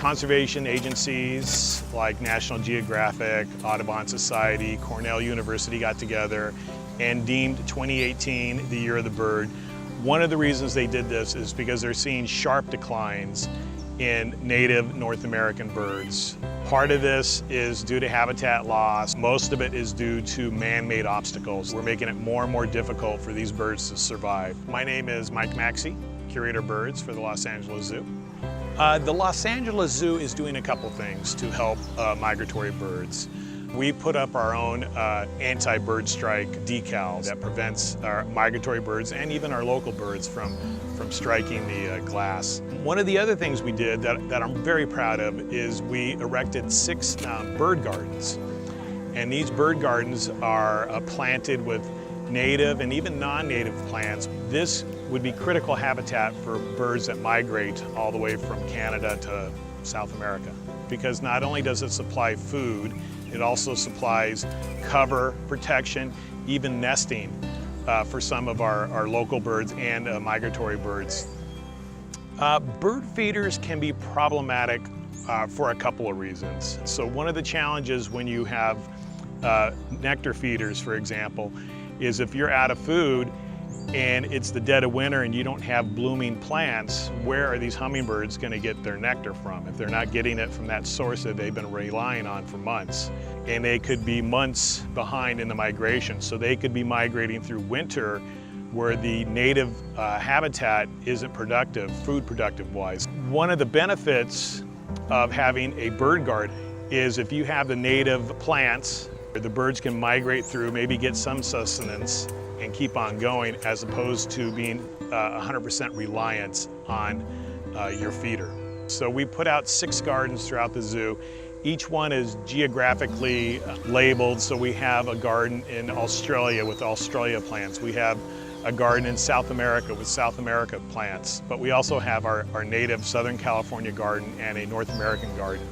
Conservation agencies like National Geographic, Audubon Society, Cornell University got together and deemed 2018 the Year of the Bird. One of the reasons they did this is because they're seeing sharp declines in native North American birds. Part of this is due to habitat loss. Most of it is due to man-made obstacles. We're making it more and more difficult for these birds to survive. My name is Mike Maxey, Curator of Birds for the Los Angeles Zoo. The Los Angeles Zoo is doing a couple things to help migratory birds. We put up our own anti-bird strike decal that prevents our migratory birds and even our local birds from striking the glass. One of the other things we did that I'm very proud of is we erected 6 bird gardens. And these bird gardens are planted with native and even non-native plants. This would be critical habitat for birds that migrate all the way from Canada to South America. Because not only does it supply food, it also supplies cover, protection, even nesting for some of our local birds and migratory birds. Bird feeders can be problematic for a couple of reasons. So one of the challenges when you have nectar feeders, for example, is if you're out of food and it's the dead of winter and you don't have blooming plants, where are these hummingbirds going to get their nectar from if they're not getting it from that source that they've been relying on for months? And they could be months behind in the migration, so they could be migrating through winter where the native habitat isn't productive, food productive wise. One of the benefits of having a bird garden is if you have the native plants, the birds can migrate through, maybe get some sustenance and keep on going, as opposed to being 100% reliant on your feeder. So we put out 6 gardens throughout the zoo. Each one is geographically labeled, so we have a garden in Australia with Australia plants. We have a garden in South America with South America plants, but we also have our native Southern California garden and a North American garden.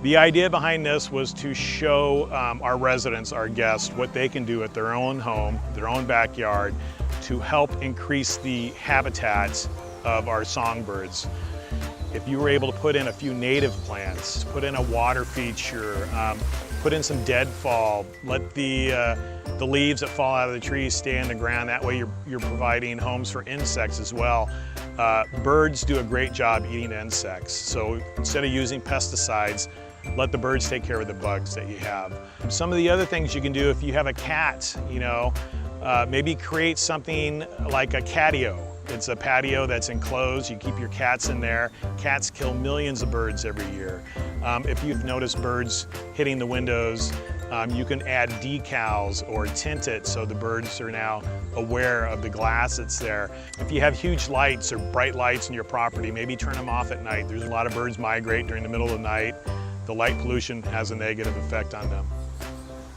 The idea behind this was to show our residents, our guests, what they can do at their own home, their own backyard, to help increase the habitats of our songbirds. If you were able to put in a few native plants, put in a water feature, put in some deadfall, let the leaves that fall out of the trees stay in the ground, that way you're providing homes for insects as well. Birds do a great job eating insects, so instead of using pesticides, let the birds take care of the bugs that you have. Some of the other things you can do if you have a cat, maybe create something like a catio. It's a patio that's enclosed. You keep your cats in there. Cats kill millions of birds every year. If you've noticed birds hitting the windows, you can add decals or tint it so the birds are now aware of the glass that's there. If you have huge lights or bright lights in your property, maybe turn them off at night. There's a lot of birds migrate during the middle of the night. The light pollution has a negative effect on them.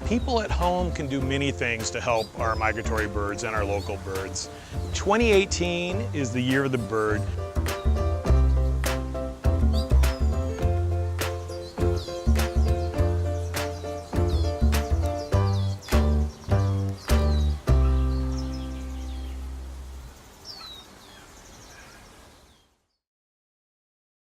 People at home can do many things to help our migratory birds and our local birds. 2018 is the Year of the Bird